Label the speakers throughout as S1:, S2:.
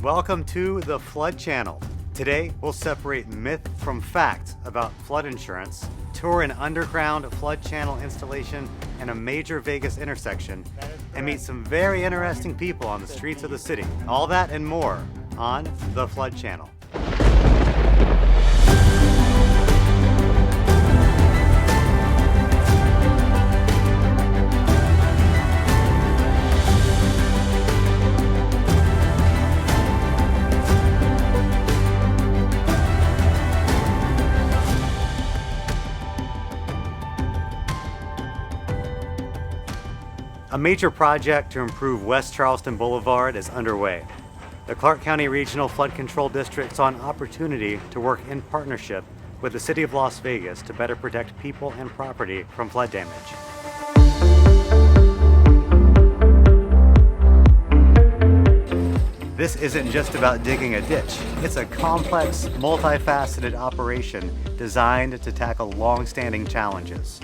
S1: Welcome to the Flood Channel. Today, we'll separate myth from fact about flood insurance, tour an underground flood channel installation in a major Vegas intersection, and meet some very interesting people on the streets of the city. All that and more on the Flood Channel. A major project to improve West Charleston Boulevard is underway. The Clark County Regional Flood Control District saw an opportunity to work in partnership with the City of Las Vegas to better protect people and property from flood damage. This isn't just about digging a ditch. It's a complex, multifaceted operation designed to tackle long-standing challenges.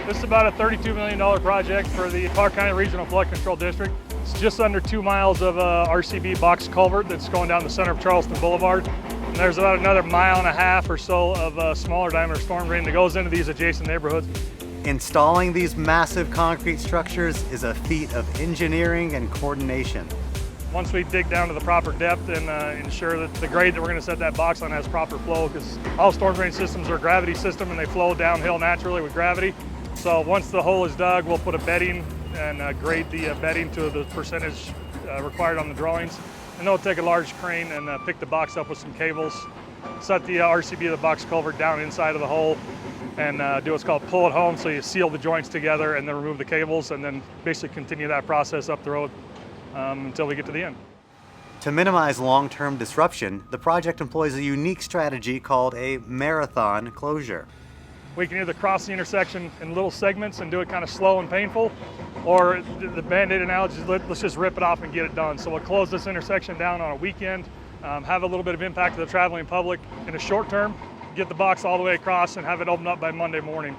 S2: This is about a $32 million project for the Clark County Regional Flood Control District. It's just under 2 miles of RCB box culvert that's going down the center of Charleston Boulevard. And there's about another 1.5 miles or so of smaller diameter storm drain that goes into these adjacent neighborhoods.
S1: Installing these massive concrete structures is a feat of engineering and coordination.
S2: Once we dig down to the proper depth and ensure that the grade that we're going to set that box on has proper flow, because all storm drain systems are a gravity system and they flow downhill naturally with gravity. So once the hole is dug, we'll put a bedding and grade the bedding to the percentage required on the drawings. And then we'll take a large crane and pick the box up with some cables, set the RCB of the box culvert down inside of the hole, and do what's called pull it home. So you seal the joints together and then remove the cables and then basically continue that process up the road until we get to the end.
S1: To minimize long-term disruption, the project employs a unique strategy called a marathon closure.
S2: We can either cross the intersection in little segments and do it kind of slow and painful, or the Band-Aid analogy is let's just rip it off and get it done. So we'll close this intersection down on a weekend, have a little bit of impact to the traveling public in the short term, get the box all the way across and have it opened up by Monday morning.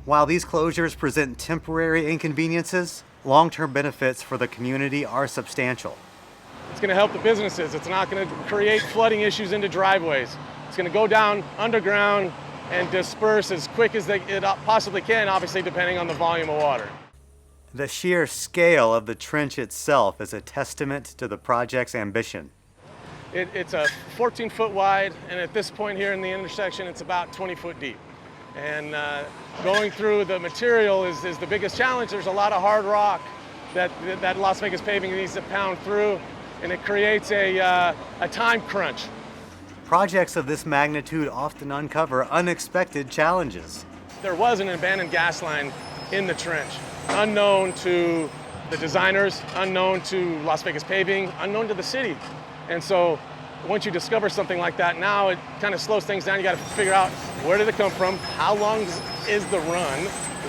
S1: While these closures present temporary inconveniences, long-term benefits for the community are substantial.
S3: It's going to help the businesses. It's not going to create flooding issues into driveways. It's going to go down underground and disperse as quick as it possibly can, obviously depending on the volume of water.
S1: The sheer scale of the trench itself is a testament to the project's ambition.
S3: It's a 14-foot wide, and at this point here in the intersection, it's about 20 foot deep. And going through the material is the biggest challenge. There's a lot of hard rock that Las Vegas paving needs to pound through, and it creates a time crunch.
S1: Projects of this magnitude often uncover unexpected challenges.
S3: There was an abandoned gas line in the trench, unknown to the designers, unknown to Las Vegas paving, unknown to the city. And so once you discover something like that, now it kind of slows things down. You got to figure out where did it come from, how long is the run,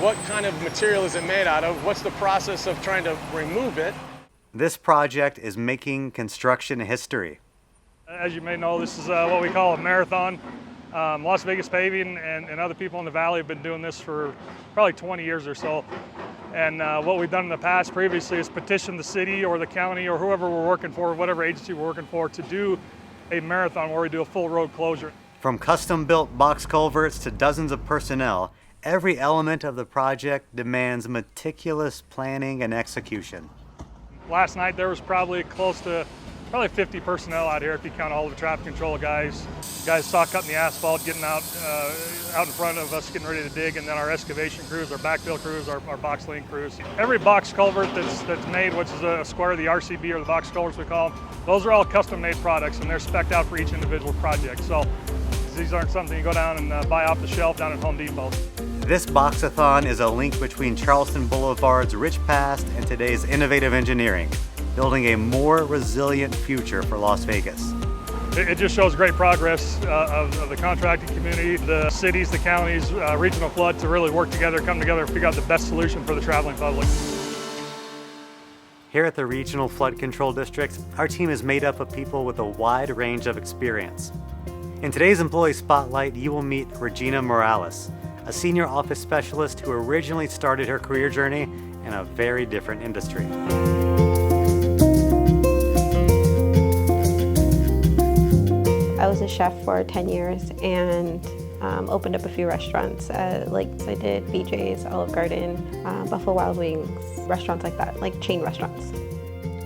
S3: what kind of material is it made out of, what's the process of trying to remove it.
S1: This project is making construction history.
S2: As you may know, this is what we call a marathon. Las Vegas Paving and other people in the valley have been doing this for probably 20 years or so. And what we've done in the past previously is petition the city or the county or whoever we're working for, whatever agency we're working for, to do a marathon where we do a full road closure.
S1: From custom-built box culverts to dozens of personnel, every element of the project demands meticulous planning and execution.
S2: Last night there was probably close to 50 personnel out here if you count all the traffic control guys. Guys saw cutting the asphalt, getting out in front of us, getting ready to dig, and then our excavation crews, our backfill crews, our box lane crews. Every box culvert that's made, which is a square, the RCB or the box culverts we call them, those are all custom made products and they're spec'd out for each individual project. So these aren't something you go down and buy off the shelf down at Home Depot.
S1: This boxathon is a link between Charleston Boulevard's rich past and today's innovative engineering, building a more resilient future for Las Vegas.
S2: It just shows great progress of the contracting community, the cities, the counties, regional flood to really work together, come together, and figure out the best solution for the traveling public.
S1: Here at the Regional Flood Control District, our team is made up of people with a wide range of experience. In today's Employee Spotlight, you will meet Regina Morales, a senior office specialist who originally started her career journey in a very different industry.
S4: a chef for 10 years and opened up a few restaurants. Like I did BJ's, Olive Garden, Buffalo Wild Wings, restaurants like that, like chain restaurants.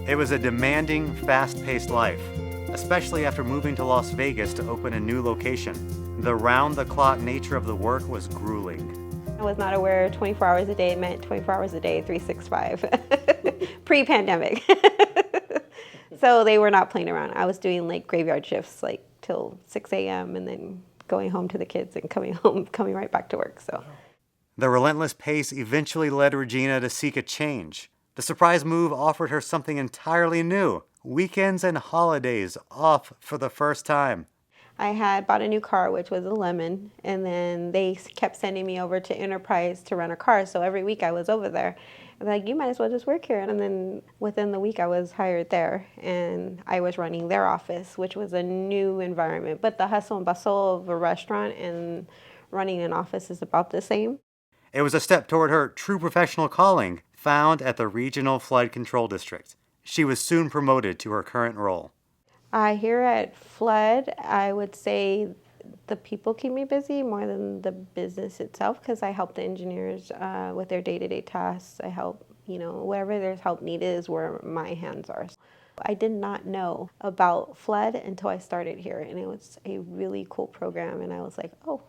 S1: It was a demanding, fast-paced life, especially after moving to Las Vegas to open a new location. The round-the-clock nature of the work was grueling.
S4: I was not aware 24 hours a day meant 24 hours a day, 365, pre-pandemic. So they were not playing around. I was doing like graveyard shifts, like till 6 a.m. and then going home to the kids and coming right back to work. So
S1: The relentless pace eventually led Regina to seek a change. The surprise move offered her something entirely new: weekends and holidays off for the first time.
S4: I had bought a new car, which was a Lemon, and then they kept sending me over to Enterprise to rent a car. So every week I was over there. I was like, you might as well just work here. And then within the week I was hired there, and I was running their office, which was a new environment. But the hustle and bustle of a restaurant and running an office is about the same.
S1: It was a step toward her true professional calling, found at the Regional Flood Control District. She was soon promoted to her current role.
S4: Here at Flood, I would say the people keep me busy more than the business itself, because I help the engineers with their day-to-day tasks. I help, wherever there's help needed is where my hands are. I did not know about Flood until I started here, and it was a really cool program, and I was like, oh.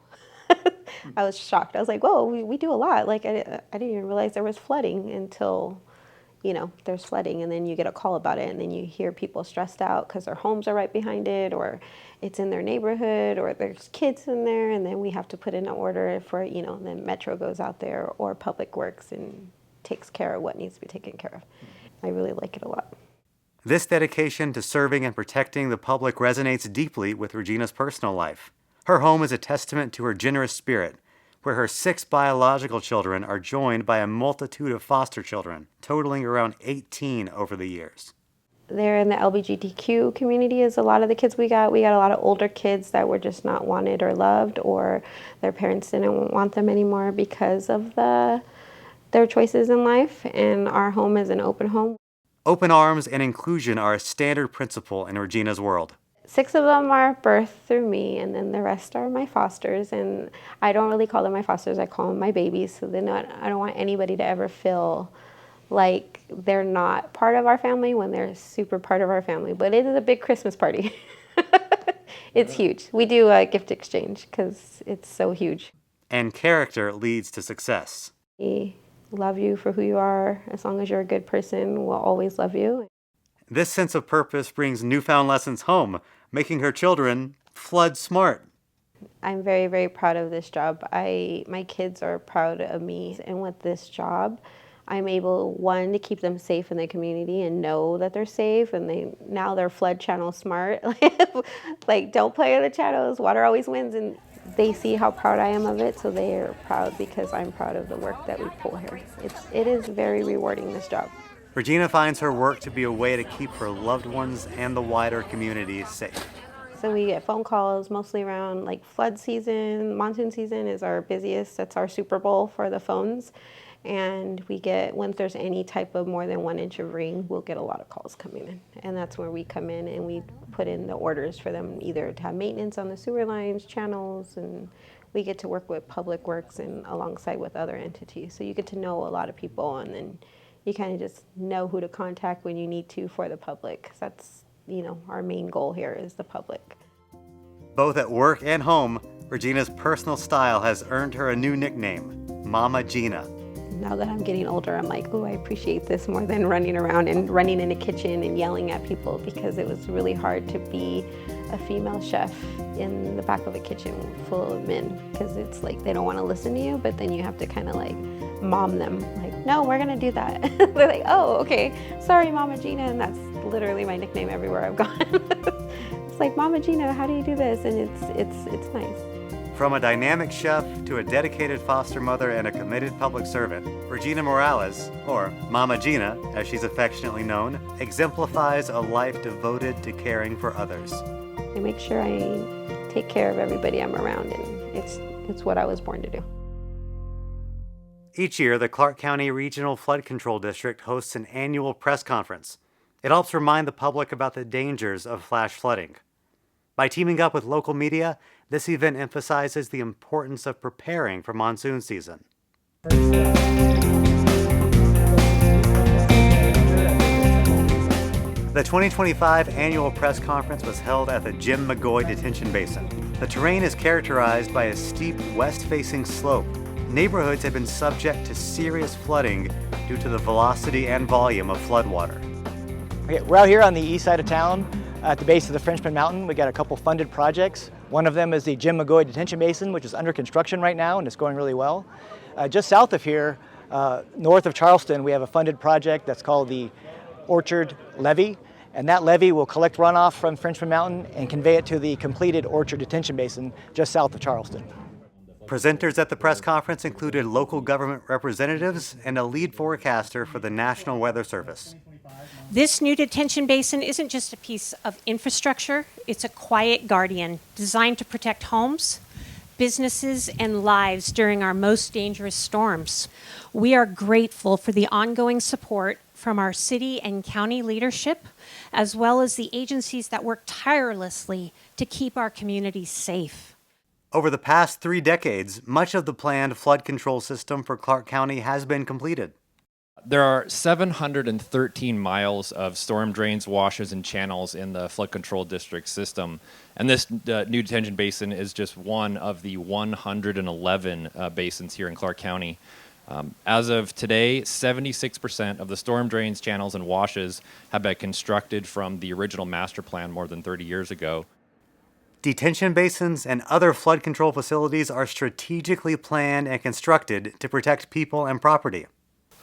S4: I was shocked. I was like, whoa, we do a lot. Like, I didn't even realize there was flooding until there's flooding, and then you get a call about it, and then you hear people stressed out because their homes are right behind it, or it's in their neighborhood, or there's kids in there, and then we have to put in an order for, then Metro goes out there, or Public Works, and takes care of what needs to be taken care of. I really like it a lot.
S1: This dedication to serving and protecting the public resonates deeply with Regina's personal life. Her home is a testament to her generous spirit, where her 6 biological children are joined by a multitude of foster children, totaling around 18 over the years.
S4: There in the LGBTQ community is a lot of the kids we got. We got a lot of older kids that were just not wanted or loved, or their parents didn't want them anymore because of their choices in life, and our home is an open home.
S1: Open arms and inclusion are a standard principle in Regina's world.
S4: 6 of them are birthed through me, and then the rest are my fosters. And I don't really call them my fosters, I call them my babies. So I don't want anybody to ever feel like they're not part of our family when they're super part of our family. But it is a big Christmas party. It's huge. We do a gift exchange because it's so huge.
S1: And character leads to success.
S4: We love you for who you are. As long as you're a good person, we'll always love you.
S1: This sense of purpose brings newfound lessons home, making her children flood smart.
S4: I'm very, very proud of this job. My kids are proud of me. And with this job, I'm able, one, to keep them safe in the community and know that they're safe. And now they're flood channel smart. Like, don't play with the channels. Water always wins. And they see how proud I am of it. So they are proud because I'm proud of the work that we pull here. It is very rewarding, this job.
S1: Regina finds her work to be a way to keep her loved ones and the wider community safe.
S4: So we get phone calls mostly around like flood season. Monsoon season is our busiest. That's our Super Bowl for the phones. And we get, once there's any type of more than 1 inch of rain, we'll get a lot of calls coming in. And that's where we come in and we put in the orders for them, either to have maintenance on the sewer lines, channels, and we get to work with Public Works and alongside with other entities. So you get to know a lot of people, and then you kind of just know who to contact when you need to for the public. 'Cause that's, our main goal here is the public.
S1: Both at work and home, Regina's personal style has earned her a new nickname, Mama Gina.
S4: Now that I'm getting older, I'm like, oh, I appreciate this more than running around and running in a kitchen and yelling at people, because it was really hard to be a female chef in the back of a kitchen full of men, because it's like they don't want to listen to you, but then you have to kind of like mom them, like, no, we're gonna do that. They're like, oh, okay, sorry, Mama Gina, and that's literally my nickname everywhere I've gone. It's like, Mama Gina, how do you do this? And it's nice.
S1: From a dynamic chef to a dedicated foster mother and a committed public servant, Regina Morales, or Mama Gina, as she's affectionately known, exemplifies a life devoted to caring for others.
S4: I make sure I take care of everybody I'm around, and it's what I was born to do.
S1: Each year, the Clark County Regional Flood Control District hosts an annual press conference. It helps remind the public about the dangers of flash flooding. By teaming up with local media, this event emphasizes the importance of preparing for monsoon season. The 2025 annual press conference was held at the Jim McGoy Detention Basin. The terrain is characterized by a steep west-facing slope. Neighborhoods have been subject to serious flooding due to the velocity and volume of floodwater.
S5: Okay, we're out here on the east side of town at the base of the Frenchman Mountain. We got a couple funded projects. One of them is the Jim McGoy Detention Basin, which is under construction right now and it's going really well. Just south of here, north of Charleston, we have a funded project that's called the Orchard Levee, and that levee will collect runoff from Frenchman Mountain and convey it to the completed Orchard Detention Basin just south of Charleston.
S1: Presenters at the press conference included local government representatives and a lead forecaster for the National Weather Service.
S6: This new detention basin isn't just a piece of infrastructure, it's a quiet guardian designed to protect homes, businesses, and lives during our most dangerous storms. We are grateful for the ongoing support from our city and county leadership, as well as the agencies that work tirelessly to keep our communities safe.
S1: Over the past 3 decades, much of the planned flood control system for Clark County has been completed.
S7: There are 713 miles of storm drains, washes, and channels in the flood control district system. And this new detention basin is just one of the 111 basins here in Clark County. As of today, 76% of the storm drains, channels, and washes have been constructed from the original master plan more than 30 years ago.
S1: Detention basins and other flood control facilities are strategically planned and constructed to protect people and property.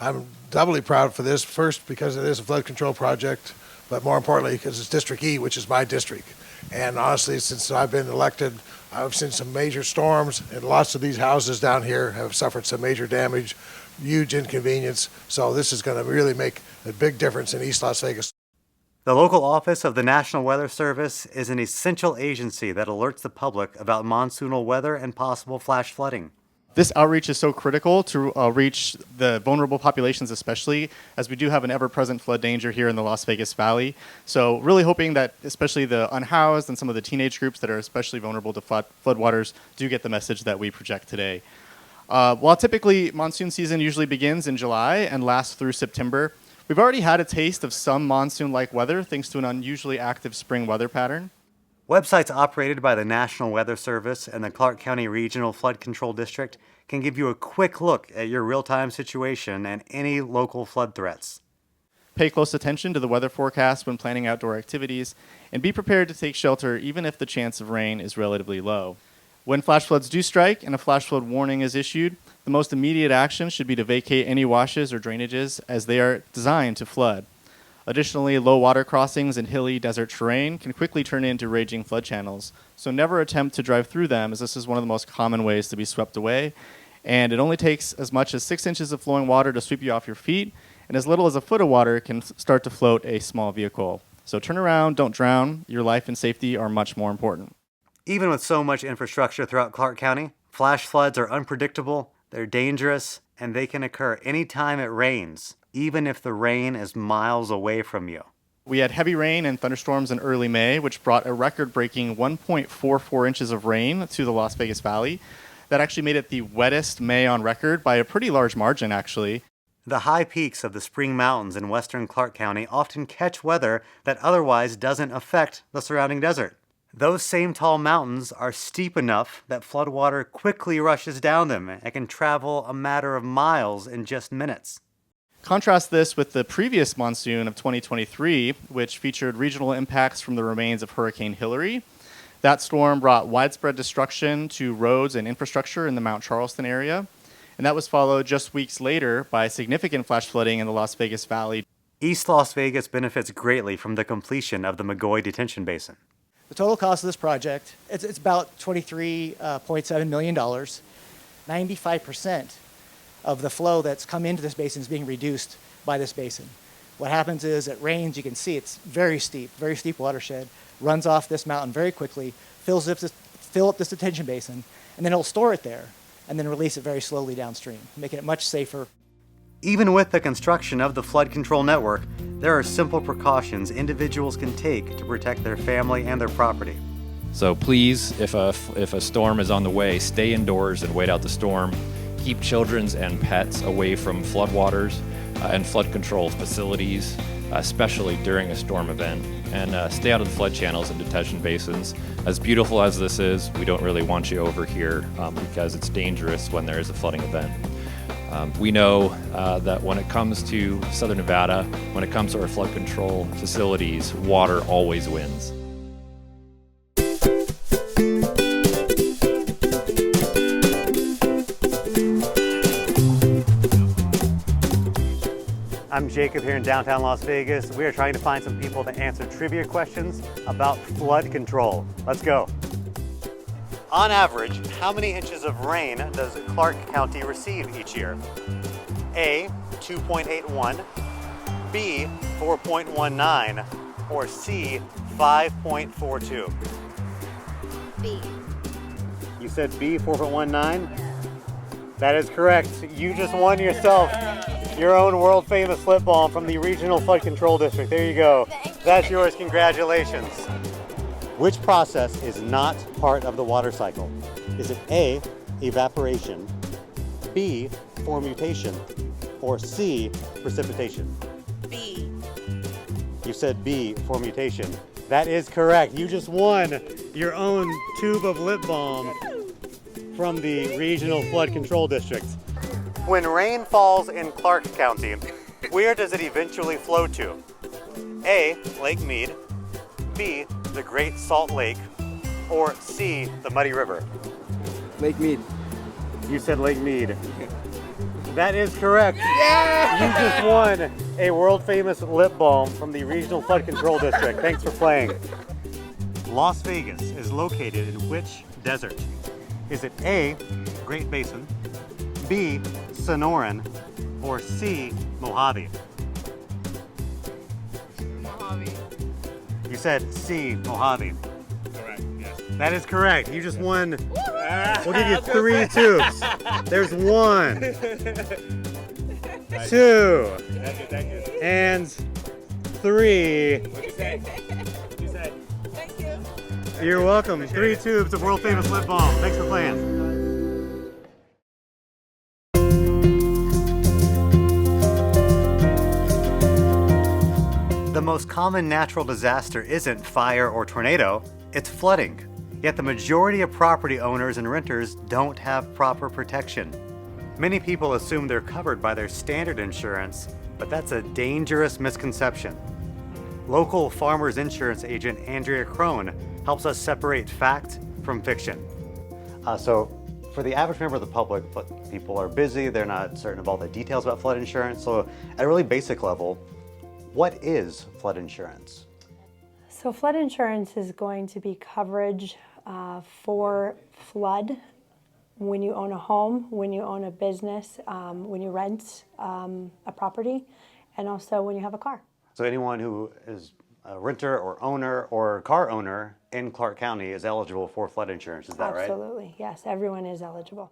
S8: I'm doubly proud for this, first because it is a flood control project, but more importantly because it's District E, which is my district. And honestly, since I've been elected, I've seen some major storms, and lots of these houses down here have suffered some major damage, huge inconvenience. So this is going to really make a big difference in East Las Vegas.
S1: The local office of the National Weather Service is an essential agency that alerts the public about monsoonal weather and possible flash flooding.
S9: This outreach is so critical to reach the vulnerable populations, especially as we do have an ever-present flood danger here in the Las Vegas Valley. So really hoping that especially the unhoused and some of the teenage groups that are especially vulnerable to floodwaters do get the message that we project today. While typically monsoon season usually begins in July and lasts through September, we've already had a taste of some monsoon-like weather thanks to an unusually active spring weather pattern.
S1: Websites operated by the National Weather Service and the Clark County Regional Flood Control District can give you a quick look at your real-time situation and any local flood threats.
S9: Pay close attention to the weather forecast when planning outdoor activities, and be prepared to take shelter even if the chance of rain is relatively low. When flash floods do strike and a flash flood warning is issued, the most immediate action should be to vacate any washes or drainages as they are designed to flood. Additionally, low water crossings and hilly desert terrain can quickly turn into raging flood channels, so never attempt to drive through them, as this is one of the most common ways to be swept away, and it only takes as much as 6 inches of flowing water to sweep you off your feet, and as little as a foot of water can start to float a small vehicle. So turn around, don't drown. Your life and safety are much more important.
S1: Even with so much infrastructure throughout Clark County, flash floods are unpredictable, they're dangerous, and they can occur anytime it rains, even if the rain is miles away from you.
S9: We had heavy rain and thunderstorms in early May, which brought a record-breaking 1.44 inches of rain to the Las Vegas Valley. That actually made it the wettest May on record by a pretty large margin, actually.
S1: The high peaks of the Spring Mountains in western Clark County often catch weather that otherwise doesn't affect the surrounding desert. Those same tall mountains are steep enough that floodwater quickly rushes down them and can travel a matter of miles in just minutes.
S9: Contrast this with the previous monsoon of 2023, which featured regional impacts from the remains of Hurricane Hilary. That storm brought widespread destruction to roads and infrastructure in the Mount Charleston area, and that was followed just weeks later by significant flash flooding in the Las Vegas Valley.
S1: East Las Vegas benefits greatly from the completion of the McGoy Detention Basin.
S5: The total cost of this project, it's about $23.7 million. 95% of the flow that's come into this basin is being reduced by this basin. What happens is it rains, you can see it's very steep watershed, runs off this mountain very quickly, fill up this detention basin, and then it'll store it there and then release it very slowly downstream, making it much safer.
S1: Even with the construction of the flood control network, there are simple precautions individuals can take to protect their family and their property.
S7: So please, if a storm is on the way, stay indoors and wait out the storm. Keep children and pets away from floodwaters and flood control facilities, especially during a storm event. And stay out of the flood channels and detention basins. As beautiful as this is, we don't really want you over here because it's dangerous when there is a flooding event. We know that when it comes to Southern Nevada, when it comes to our flood control facilities, water always wins.
S1: I'm Jacob here in downtown Las Vegas. We are trying to find some people to answer trivia questions about flood control. Let's go. On average, how many inches of rain does Clark County receive each year? A, 2.81, B, 4.19, or C, 5.42?
S10: B.
S1: You said B, 4.19? That is correct. You just won yourself your own world famous lip balm from the Regional Flood Control District. There you go. That's yours. Congratulations. Which process is not part of the water cycle? Is it A, evaporation, B, formutation, or C, precipitation?
S10: B.
S1: You said B, formutation. That is correct. You just won your own tube of lip balm from the Regional Flood Control District. When rain falls in Clark County, where does it eventually flow to? A, Lake Mead, B, the Great Salt Lake, or C, the Muddy River?
S11: Lake Mead.
S1: You said Lake Mead. That is correct. Yeah! You just won a world famous lip balm from the Regional Flood Control District. Thanks for playing. Las Vegas is located in which desert? Is it A, Great Basin, B, Sonoran, or C, Mojave?
S11: Mojave.
S1: You said C, Mojave.
S11: Correct, yes.
S1: That is correct. You just won. We'll give you 3 tubes. There's 1, 2,
S11: Thank you.
S1: and 3.
S11: What you say? You said.
S10: Thank you.
S1: You're welcome. 3 tubes of world famous lip balm. Thanks for playing. The most common natural disaster isn't fire or tornado, it's flooding. Yet the majority of property owners and renters don't have proper protection. Many people assume they're covered by their standard insurance, but that's a dangerous misconception. Local Farmers Insurance agent Andrea Crone helps us separate fact from fiction. So for the average member of the public, people are busy, they're not certain of all the details about flood insurance. So at a really basic level, what is flood insurance?
S12: So flood insurance is going to be coverage for flood when you own a home, when you own a business, when you rent a property, and also when you have a car.
S1: So anyone who is a renter or owner or car owner in Clark County is eligible for flood insurance, is that right?
S12: Absolutely, yes, everyone is eligible.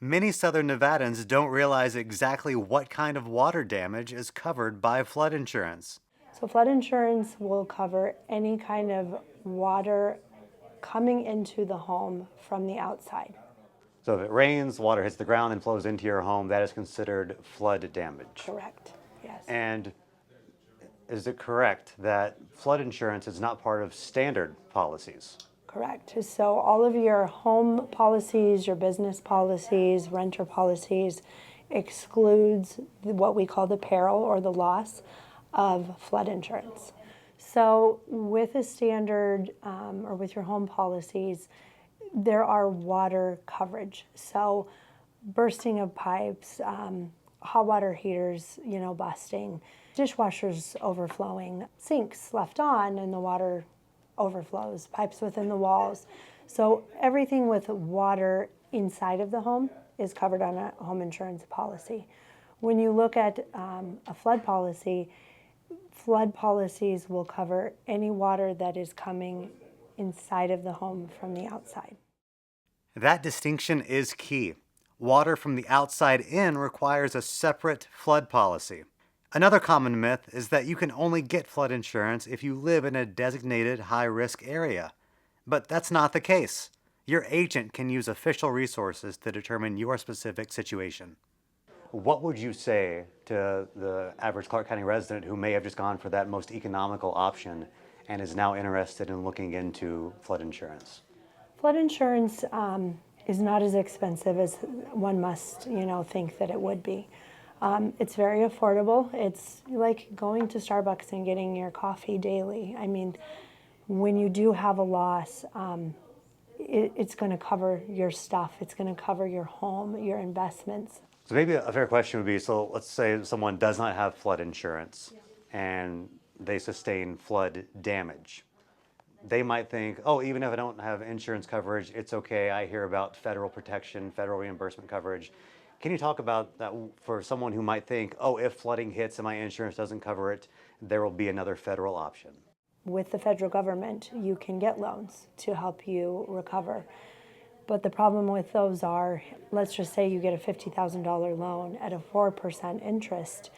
S1: Many Southern Nevadans don't realize exactly what kind of water damage is covered by flood insurance.
S12: So flood insurance will cover any kind of water coming into the home from the outside.
S1: So if it rains, water hits the ground and flows into your home, that is considered flood damage.
S12: Correct, yes.
S1: And is it correct that flood insurance is not part of standard policies?
S12: Correct. So all of your home policies, your business policies, renter policies excludes what we call the peril or the loss of flood insurance. So with a standard or with your home policies, there are water coverage. So bursting of pipes, hot water heaters, busting, dishwashers overflowing, sinks left on and the water overflows, pipes within the walls. So everything with water inside of the home is covered on a home insurance policy. When you look at a flood policy, flood policies will cover any water that is coming inside of the home from the outside.
S1: That distinction is key. Water from the outside in requires a separate flood policy. Another common myth is that you can only get flood insurance if you live in a designated high-risk area. But that's not the case. Your agent can use official resources to determine your specific situation. What would you say to the average Clark County resident who may have just gone for that most economical option and is now interested in looking into flood insurance?
S12: Flood insurance is not as expensive as one must, think that it would be. It's very affordable. It's like going to Starbucks and getting your coffee daily. I mean, when you do have a loss, it's going to cover your stuff. It's going to cover your home, your investments.
S1: So maybe a fair question would be, so let's say someone does not have flood insurance and they sustain flood damage. They might think, oh, even if I don't have insurance coverage, it's okay. I hear about federal protection, federal reimbursement coverage. Can you talk about that for someone who might think, oh, if flooding hits and my insurance doesn't cover it, there will be another federal option?
S12: With the federal government, you can get loans to help you recover. But the problem with those are, let's just say you get a $50,000 loan at a 4% interest.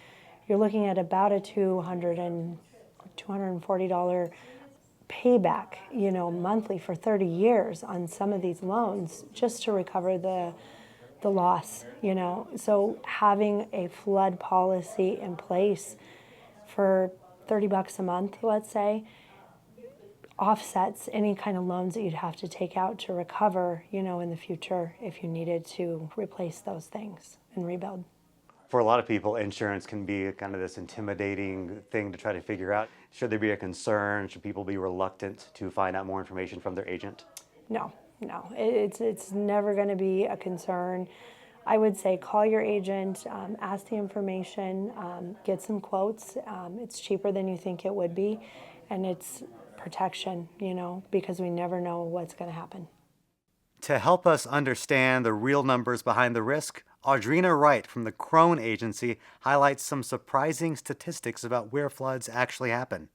S12: You're looking at about a $240 payback, monthly for 30 years on some of these loans just to recover the loss, So having a flood policy in place for $30 a month, let's say, offsets any kind of loans that you'd have to take out to recover, in the future if you needed to replace those things and rebuild.
S1: For a lot of people, insurance can be kind of this intimidating thing to try to figure out. Should there be a concern? Should people be reluctant to find out more information from their agent?
S12: No. It's never going to be a concern. I would say call your agent, ask the information, get some quotes. It's cheaper than you think it would be, and it's protection, because we never know what's going to happen.
S1: To help us understand the real numbers behind the risk, Audrina Wright from the Crone Agency highlights some surprising statistics about where floods actually happen.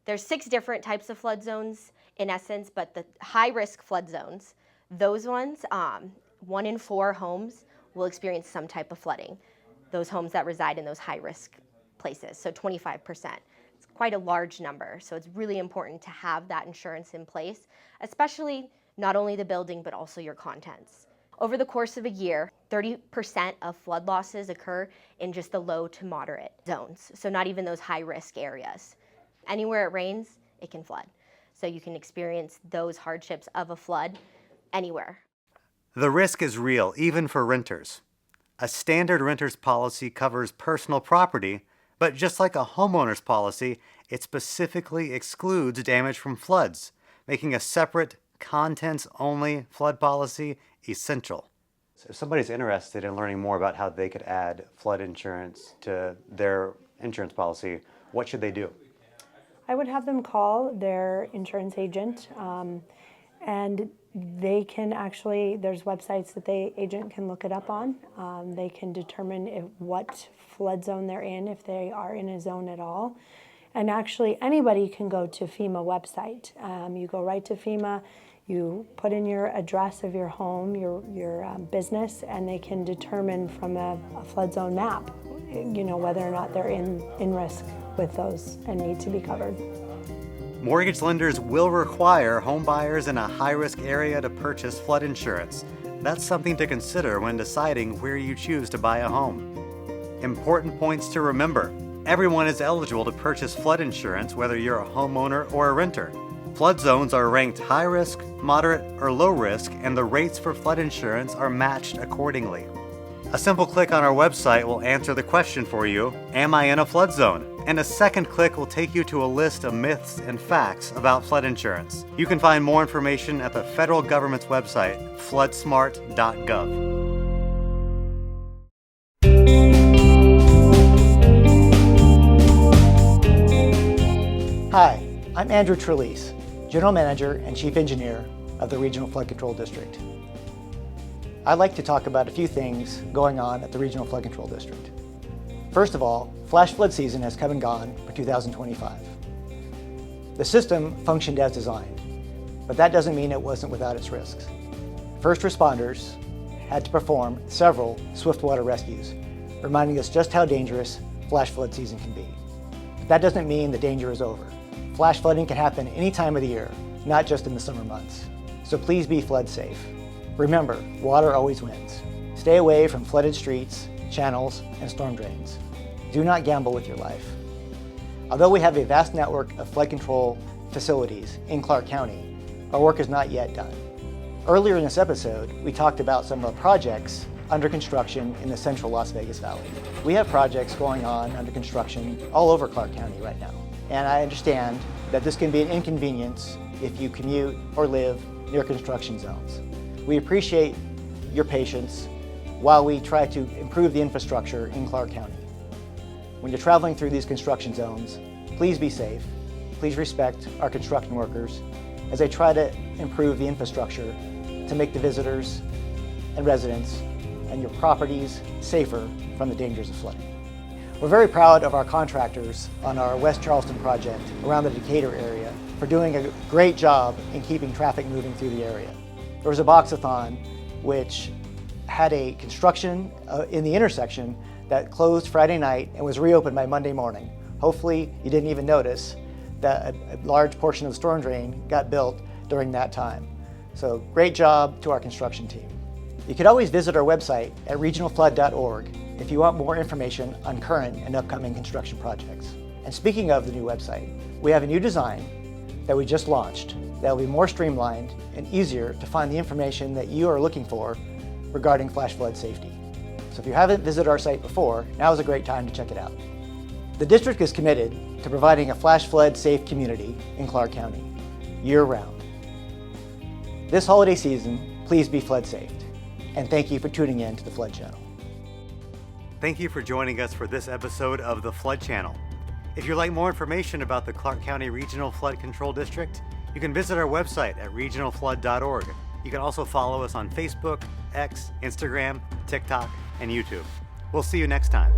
S13: There's 6 different types of flood zones in essence, but the high-risk flood zones, those ones, 1 in 4 homes will experience some type of flooding. Those homes that reside in those high-risk places, so 25%. It's quite a large number, so it's really important to have that insurance in place, especially not only the building, but also your contents. Over the course of a year, 30% of flood losses occur in just the low to moderate zones, so not even those high-risk areas. Anywhere it rains, it can flood. So you can experience those hardships of a flood anywhere.
S1: The risk is real, even for renters. A standard renter's policy covers personal property, but just like a homeowner's policy, it specifically excludes damage from floods, making a separate, contents-only flood policy essential. So if somebody's interested in learning more about how they could add flood insurance to their insurance policy, what should they do?
S12: I would have them call their insurance agent, and they can actually, there's websites that the agent can look it up on. They can determine what flood zone they're in, if they are in a zone at all. And actually, anybody can go to FEMA website. You go right to FEMA, you put in your address of your home, your business, and they can determine from a flood zone map, whether or not they're in risk with those and need to be covered.
S1: Mortgage lenders will require home buyers in a high-risk area to purchase flood insurance. That's something to consider when deciding where you choose to buy a home. Important points to remember. Everyone is eligible to purchase flood insurance, whether you're a homeowner or a renter. Flood zones are ranked high risk, moderate, or low risk, and the rates for flood insurance are matched accordingly. A simple click on our website will answer the question for you, am I in a flood zone? And a second click will take you to a list of myths and facts about flood insurance. You can find more information at the federal government's website, floodsmart.gov.
S5: Hi, I'm Andrew Trelease, General Manager and Chief Engineer of the Regional Flood Control District. I'd like to talk about a few things going on at the Regional Flood Control District. First of all, flash flood season has come and gone for 2025. The system functioned as designed, but that doesn't mean it wasn't without its risks. First responders had to perform several swiftwater rescues, reminding us just how dangerous flash flood season can be. But that doesn't mean the danger is over. Flash flooding can happen any time of the year, not just in the summer months. So please be flood safe. Remember, water always wins. Stay away from flooded streets, channels, and storm drains. Do not gamble with your life. Although we have a vast network of flood control facilities in Clark County, our work is not yet done. Earlier in this episode, we talked about some of the projects under construction in the central Las Vegas Valley. We have projects going on under construction all over Clark County right now. And I understand that this can be an inconvenience if you commute or live near construction zones. We appreciate your patience while we try to improve the infrastructure in Clark County. When you're traveling through these construction zones, please be safe. Please respect our construction workers as they try to improve the infrastructure to make the visitors and residents and your properties safer from the dangers of flooding. We're very proud of our contractors on our West Charleston project around the Decatur area for doing a great job in keeping traffic moving through the area. There was a box-a-thon which had a construction in the intersection that closed Friday night and was reopened by Monday morning. Hopefully you didn't even notice that a large portion of the storm drain got built during that time. So great job to our construction team. You can always visit our website at regionalflood.org if you want more information on current and upcoming construction projects. And speaking of the new website, we have a new design that we just launched that will be more streamlined and easier to find the information that you are looking for regarding flash flood safety. So if you haven't visited our site before, now is a great time to check it out. The district is committed to providing a flash flood safe community in Clark County, year-round. This holiday season, please be flood safe. And thank you for tuning in to the Flood Channel.
S1: Thank you for joining us for this episode of the Flood Channel. If you'd like more information about the Clark County Regional Flood Control District, you can visit our website at regionalflood.org. You can also follow us on Facebook, X, Instagram, TikTok, and YouTube. We'll see you next time.